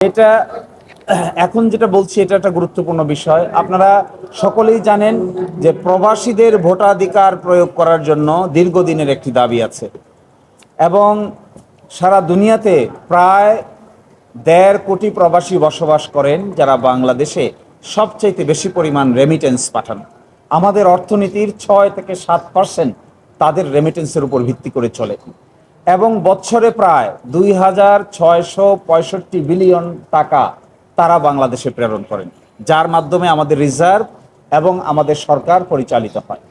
এটা এখন যেটা বলছি এটা একটা গুরুত্বপূর্ণ বিষয়। আপনারা সকলেই জানেন যে প্রবাসীদের ভোটাধিকার প্রয়োগ করার জন্য দীর্ঘদিনের একটি দাবি আছে এবং সারা দুনিয়াতে প্রায় ১.৫ কোটি প্রবাসী বসবাস করেন যারা বাংলাদেশে সবচাইতে বেশি পরিমাণ রেমিটেন্স পাঠান। আমাদের অর্থনীতির ৬ থেকে ৭% তাদের রেমিটেন্সের উপর ভিত্তি করে চলে এবং বছরে প্রায় ২,৬৬৫ বিলিয়ন টাকা তারা বাংলাদেশে প্রেরণ করেন, যার মাধ্যমে আমাদের রিজার্ভ এবং আমাদের সরকার পরিচালিত হয়।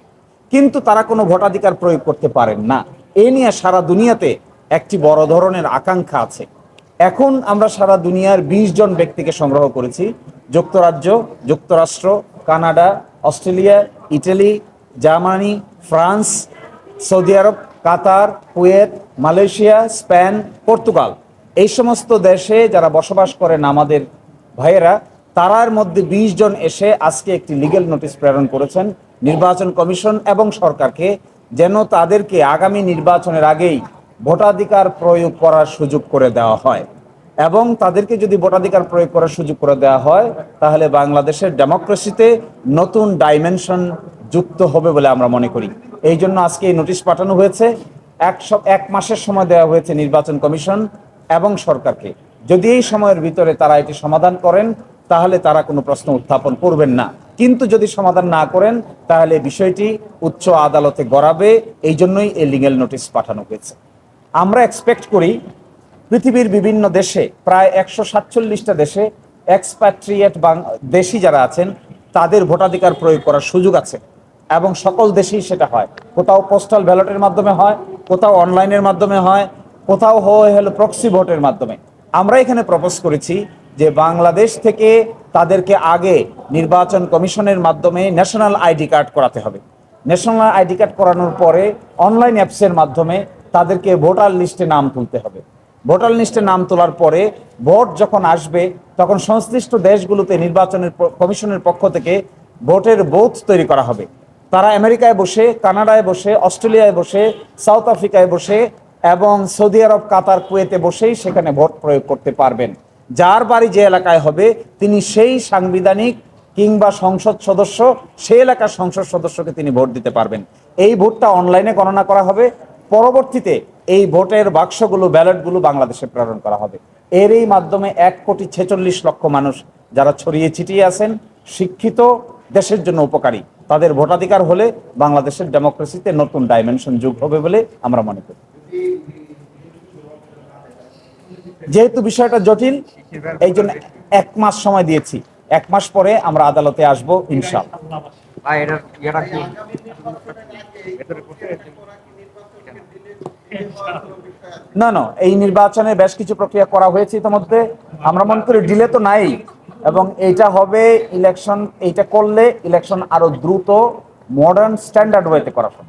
কিন্তু তারা কোনো ভোটাধিকার প্রয়োগ করতে পারেন না। এ নিয়ে সারা দুনিয়াতে একটি বড় ধরনের আকাঙ্ক্ষা আছে। এখন আমরা সারা দুনিয়ার ২০ জন ব্যক্তিকে সংগ্রহ করেছি। যুক্তরাজ্য, যুক্তরাষ্ট্র, Canada, Australia, Italy, Germany, France, Saudi Arab, Qatar, Kuwait, Malaysia, Spain, Portugal, এই সমস্ত দেশে যারা বসবাস করেন আমাদের ভাইয়েরা, তারার মধ্যে ২০ জন এসে আজকে একটি লিগ্যাল নোটিশ প্রেরণ করেছেন নির্বাচন কমিশন এবং সরকারকে, যেন তাদেরকে আগামী নির্বাচনের আগেই ভোটাধিকার প্রয়োগ করার সুযোগ করে দেওয়া হয়। এবং তাদেরকে যদি ভোটাধিকার প্রয়োগ করার সুযোগ করে দেওয়া হয়, তাহলে বাংলাদেশের ডেমোক্রেসিতে নতুন ডাইমেনশন যুক্ত হবে বলে আমরা মনে করি। এই জন্য আজকে এই নোটিশ পাঠানো হয়েছে। এক মাসের সময় দেওয়া হয়েছে নির্বাচন কমিশন এবং সরকারকে। যদি এই সময়ের ভিতরে তারা এটি সমাধান করেন, তাহলে তারা কোনো প্রশ্ন উত্থাপন করবেন না। কিন্তু যদি সমাধান না করেন, তাহলে বিষয়টি উচ্চ আদালতে গড়াবে। এই জন্যই এই লিগ্যাল নোটিশ পাঠানো হয়েছে। আমরা এক্সপেক্ট করি পৃথিবীর বিভিন্ন দেশে, প্রায় ১৪৭টা দেশে এক্সপ্যাট্রিয়েট দেশি যারা আছেন তাদের ভোটাধিকার প্রয়োগ করার সুযোগ আছে এবং সকল দেশেই সেটা হয়। কোথাও পোস্টাল ব্যালটের মাধ্যমে হয়, কোথাও অনলাইনের মাধ্যমে হয়, কোথাও হলো প্রক্সি ভোটের মাধ্যমে। আমরা এখানে প্রপোজ করেছি যে বাংলাদেশ থেকে তাদেরকে আগে নির্বাচন কমিশনের মাধ্যমে ন্যাশনাল আইডি কার্ড করাতে হবে। ন্যাশনাল আইডি কার্ড করানোর পরে অনলাইন অ্যাপসের মাধ্যমে তাদেরকে ভোটার লিস্টে নাম তুলতে হবে। ভোটার লিস্টে নাম তোলার পরে ভোট যখন আসবে, তখন সংশ্লিষ্ট দেশগুলোতে নির্বাচনের কমিশনের পক্ষ থেকে ভোটের বুথ তৈরি করা হবে। তারা আমেরিকায় বসে, কানাডায় বসে, অস্ট্রেলিয়ায় বসে, সাউথ আফ্রিকায় বসে এবং সৌদি আরব, কাতার, কুয়েতে বসেই সেখানে ভোট প্রয়োগ করতে পারবেন। যার বাড়ি যে এলাকায় হবে তিনি সেই সাংবিধানিক কিংবা সংসদ সদস্য, সেই এলাকার সংসদ সদস্যকে তিনি ভোট দিতে পারবেন। এই ভোটটা অনলাইনে গণনা করা হবে। পরবর্তীতে এই ভোটের বাক্সগুলো, ব্যালটগুলো বাংলাদেশে প্রেরণ করা হবে। এরই মাধ্যমে ১,৪৬,০০,০০০ মানুষ যারা ছড়িয়ে ছিটিয়ে আছেন, শিক্ষিত, দেশের জন্য উপকারী, তাদের ভোটাধিকার হলে বাংলাদেশের ডেমোক্রেসিতে নতুন ডাইমেনশন যোগ হবে বলে আমরা মনে করি। যেহেতু বিষয়টা জটিল, এই জন্য ১ মাস সময় দিয়েছি। ১ মাস পরে আমরা আদালতে আসবো ইনশাআল্লাহ। না, এই নির্বাচনে বেশ কিছু প্রক্রিয়া করা হয়েছে ইতিমধ্যে। আমরা মনে করি ডিলে তো নাই এবং এইটা হবে ইলেকশন, এইটা করলে ইলেকশন আরো দ্রুত, মডার্ন, স্ট্যান্ডার্ড ওয়েতে করা হবে।